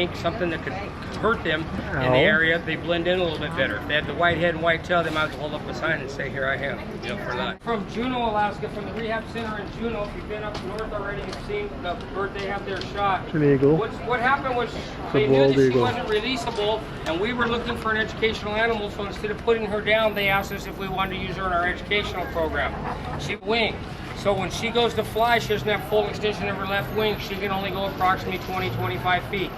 ink, something that could hurt them in the area, they blend in a little bit better. If they had the white head and white tail, they might as well hold up a sign and say, here I am, you know, for that. From Juneau, Alaska, from the rehab center in Juneau, if you've been up north already, you've seen the bird they have there shot. It's an eagle. What happened was they knew that she wasn't releasable, and we were looking for an educational animal, so instead of putting her down, they asked us if we wanted to use her in our educational program. She winged. So when she goes to fly, she doesn't have full extension of her left wing. She can only go approximately 20-25 feet.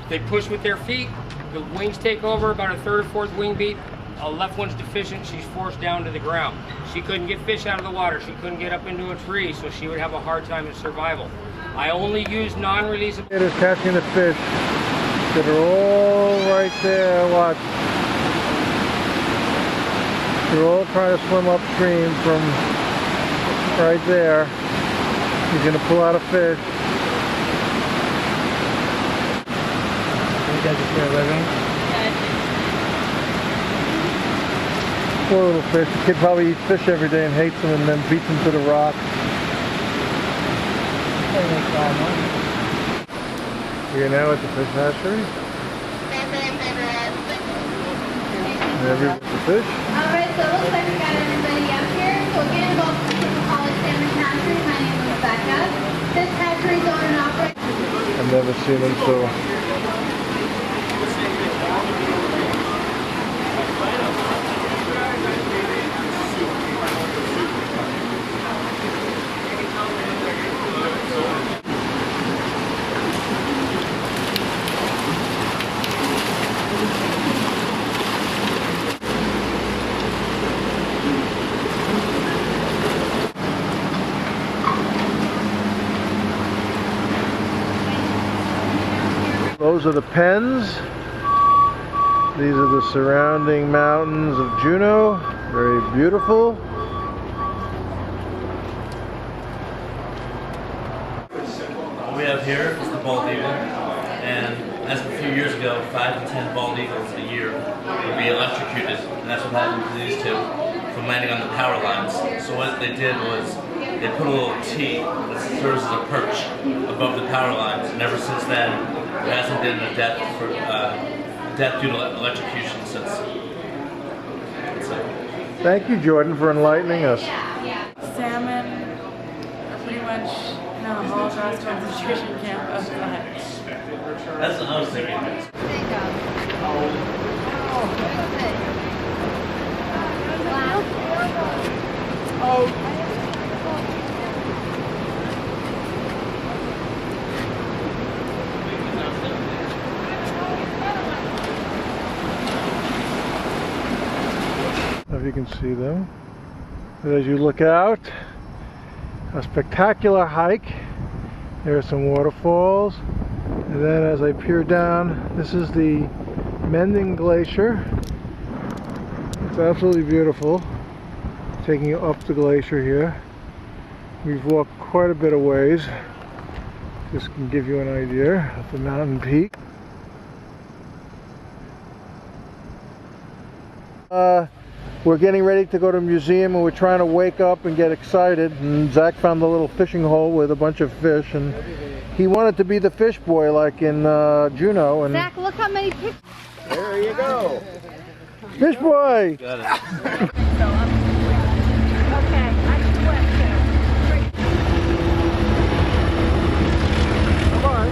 They push with their feet, the wings take over, about a third or fourth wing beat. A left one's deficient, she's forced down to the ground. She couldn't get fish out of the water, she couldn't get up into a tree, so she would have a hard time in survival. I only use non-releasable. It is catching the fish that are all right there. Watch. They're all trying to swim upstream from right there. He's going to pull out a fish. You guys are here living? Poor little fish. The kid probably eats fish every day and hates them and then beats them to the rock. We're now at the fish hatchery. There's the fish. Alright, so it looks like we got everybody up here. So again, welcome to the College Salmon Hatchery. My name is Becca. This hatchery is owned and operated. I've never seen them so. Those are the pens. These are the surrounding mountains of Juneau. Very beautiful. What we have here is the bald eagle, and as of a few years ago, 5 to 10 bald eagles a year would be electrocuted, and that's what happened to these two from landing on the power lines. So what they did was they put a little T that serves as a perch above the power lines, and ever since then, there hasn't been a death due to electrocution since. Thank you, Jordan, for enlightening us. Salmon are pretty much in a Holocaust concentration camp outside. That's what I was thinking. If you can see them. And as you look out, a spectacular hike. There are some waterfalls. And then as I peer down, this is the Mending Glacier. It's absolutely beautiful. Taking you up the glacier here. We've walked quite a bit of ways. This can give you an idea of the mountain peak. We're getting ready to go to a museum and we're trying to wake up and get excited, and Zach found a little fishing hole with a bunch of fish and he wanted to be the fish boy like in Juneau. And Zach, look how many pictures. there you go. Fish boy! Got it. Okay, I quit too. Come on.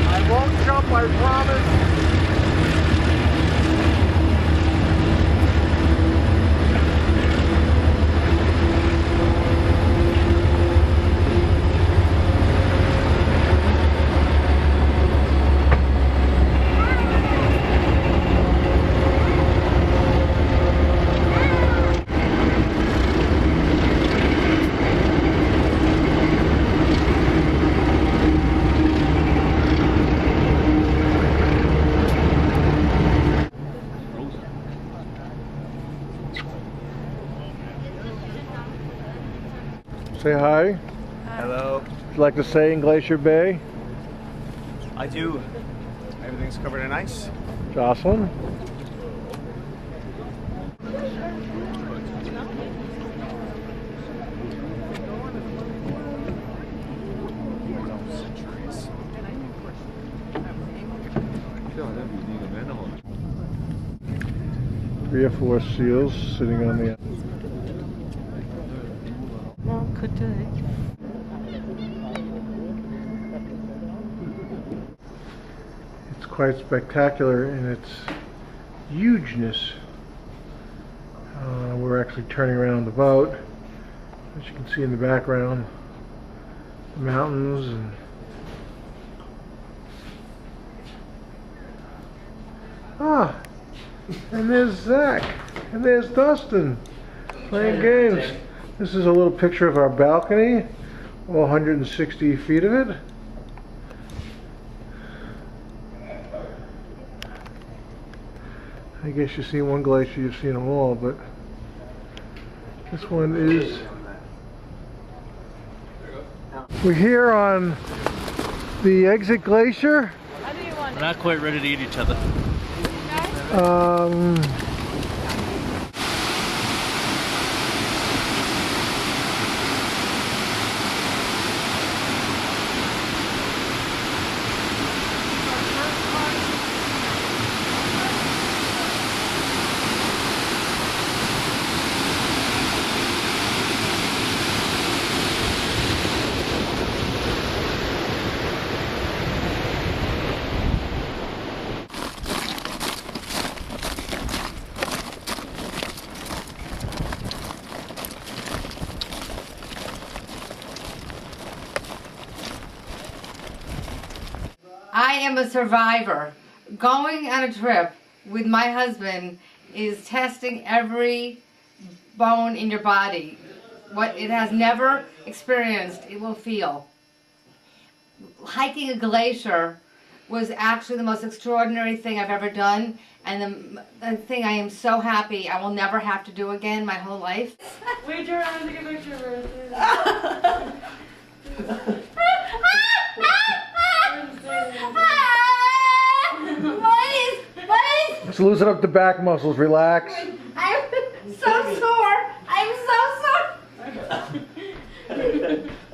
I won't jump, I promise. Say hi. Hello. Would you like to say in Glacier Bay? I do. Everything's covered in ice. Jocelyn? 3 or 4 seals sitting on the. No, could do it. It's quite spectacular in its hugeness. We're actually turning around the boat, as you can see in the background, the mountains and and there's Zach and there's Dustin playing games. This is a little picture of our balcony, all 160 feet of it. I guess you've seen one glacier, you've seen them all, but this one is. We're here on the Exit Glacier. We're not quite ready to eat each other. I am a survivor. Going on a trip with my husband is testing every bone in your body. What it has never experienced, it will feel. Hiking a glacier was actually the most extraordinary thing I've ever done, and the thing I am so happy I will never have to do again my whole life. Wait around to take a picture of her. Just loosen up the back muscles, relax. I'm so sore. I'm so sore.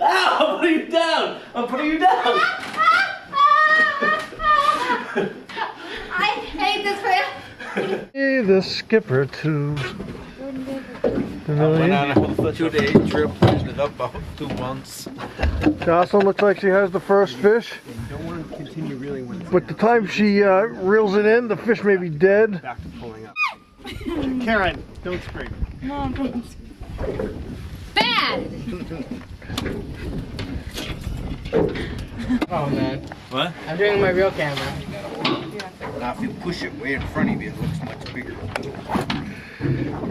Ow! I'm putting you down! I'm putting you down! I hate this man. Hey, the skipper too. Went on a whole 2-day trip, ended up about 2 months. Jocelyn looks like she has the first fish, Don't want to continue reeling when it's but the time she reels it in, the fish may be dead. back to pulling up. Karen, don't scream. Mom, don't. Bad. Oh man. What? I'm doing my real camera. Now if you push it way in front of you, it looks much bigger.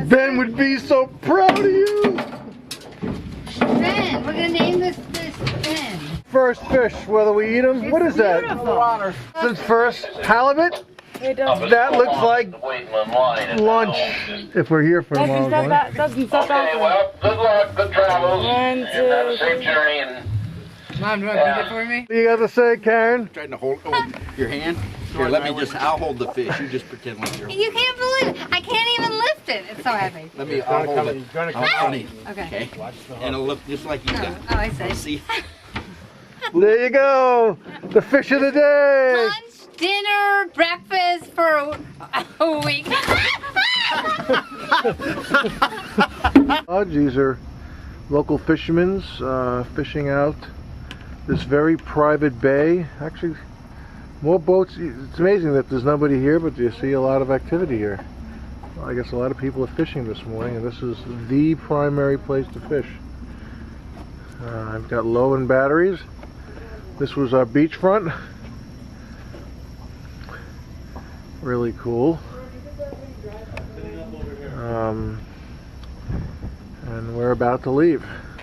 Ben would be so proud of you. Ben, we're gonna name this fish Ben. First fish, whether we eat them. What is that? Since first halibut. It doesn't. That looks like lunch. If we're here for a while. Doesn't step out. Well, good luck, good travels, One, and have a two, safe journey. And Mom, do you want to pick it for me? What do you got to say, Karen? Trying to hold your hand. Here, let me just. I'll hold the fish. You just pretend like you're. You can't believe it. I can't even lift it. It's so heavy. Let me. I'll hold it. I'll hold it. Okay. Okay. And it'll look just like you got. Oh, I see. See. There you go. The fish of the day. Lunch, dinner, breakfast for a week. These are local fishermen fishing out this very private bay. Actually, more boats. It's amazing that there's nobody here, but you see a lot of activity here. Well, I guess a lot of people are fishing this morning, and this is the primary place to fish. I've got low in batteries. This was our beachfront. Really cool. And we're about to leave.